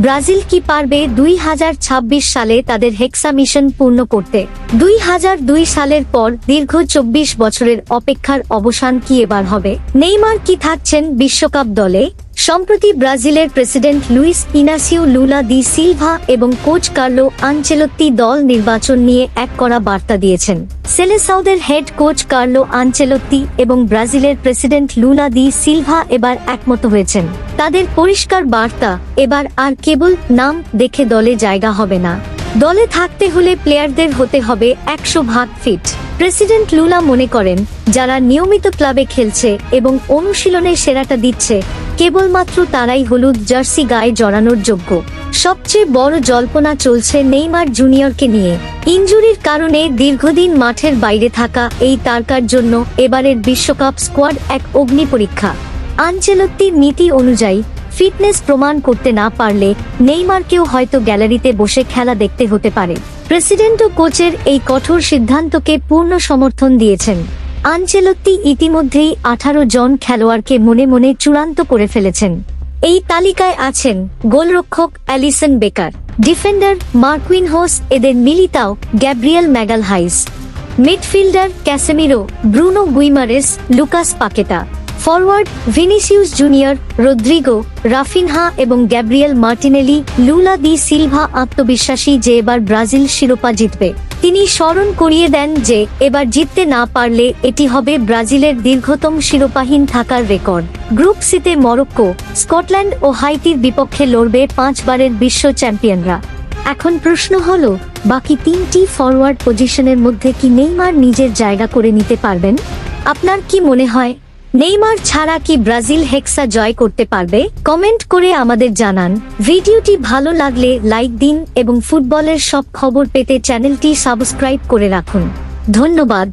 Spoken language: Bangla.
ব্রাজিল কি পারবে 2026 সালে তাদের হেক্সা মিশন পূর্ণ করতে? 2002 সালের পর দীর্ঘ 24 বছরের অপেক্ষার অবসান কি এবার হবে? নেইমার কি থাকছেন বিশ্বকাপ দলে? সম্প্রতি ব্রাজিলের president Luiz Inacio Lula da Silva এবং কোচ কার্লো আনচেলত্তি দল নির্বাচন নিয়ে এক কড়া বার্তা দিয়েছেন। সেলেসাওদের হেড কোচ কার্লো আনচেলত্তি এবং ব্রাজিলের প্রেসিডেন্ট লুলা দি সিলভা এবার একমত হয়েছেন। তাদের পরিষ্কার বার্তা, এবার আর কেবল নাম দেখে দলে জায়গা হবে না, দলে থাকতে হলে প্লেয়ারদের হতে হবে 100% ফিট। প্রেসিডেন্ট লুলা মনে করেন, যারা নিয়মিত ক্লাবে খেলছে এবং অনুশীলনে সেরাটা দিচ্ছে, কেবলমাত্র তারাই হলুদ জার্সি গায়ে জড়ানোর যোগ্য। সবচেয়ে বড় জল্পনা চলছে নেইমার জুনিয়রকে নিয়ে। ইনজুরির কারণে দীর্ঘদিন মাঠের বাইরে থাকা এই তারকার জন্য এবারের বিশ্বকাপ স্কোয়াড এক অগ্নি পরীক্ষা। আনচেলত্তির নীতি অনুযায়ী ফিটনেস প্রমাণ করতে না পারলে নেইমারকেও হয়তো গ্যালারিতে বসে খেলা দেখতে হতে পারে। প্রেসিডেন্ট ও কোচের এই কঠোর সিদ্ধান্তকে পূর্ণ সমর্থন দিয়েছেন। আনচেলত্তি ইতিমধ্যেই 18 জন খেলোয়াড়কে মনে মনে চূড়ান্ত করে ফেলেছেন। এই তালিকায় আছেন গোলরক্ষক Alisson Becker, defender Marquinhos, Eder Militao, Gabriel Magalhaes, midfielder Casemiro, Bruno Guimaraes, Lucas Paqueta, forward Vinicius Junior, Rodrygo, Raphinha এবং Gabriel Martinelli. Lula da Silva আত্মবিশ্বাসী যে এবার ব্রাজিল শিরোপা জিতবে। তিনি স্মরণ করিয়ে দেন যে এবার জিততে না পারলে এটি হবে ব্রাজিলের দীর্ঘতম শিরোপাহীন থাকার রেকর্ড। গ্রুপ সিতে মরক্কো, স্কটল্যান্ড ও হাইতির বিপক্ষে লড়বে 5 বারের বিশ্ব চ্যাম্পিয়নরা। এখন প্রশ্ন হলো, বাকি 3টি ফরওয়ার্ড পজিশনের মধ্যে কি নেইমার নিজের জায়গা করে নিতে পারবেন? আপনার কি মনে হয়, নেইমার ছাড়া কি ব্রাজিল হেক্সা জয় করতে পারবে? কমেন্ট করে আমাদের জানান। ভিডিওটি ভালো লাগলে লাইক দিন এবং ফুটবলের সব খবর পেতে চ্যানেলটি সাবস্ক্রাইব করে রাখুন। ধন্যবাদ।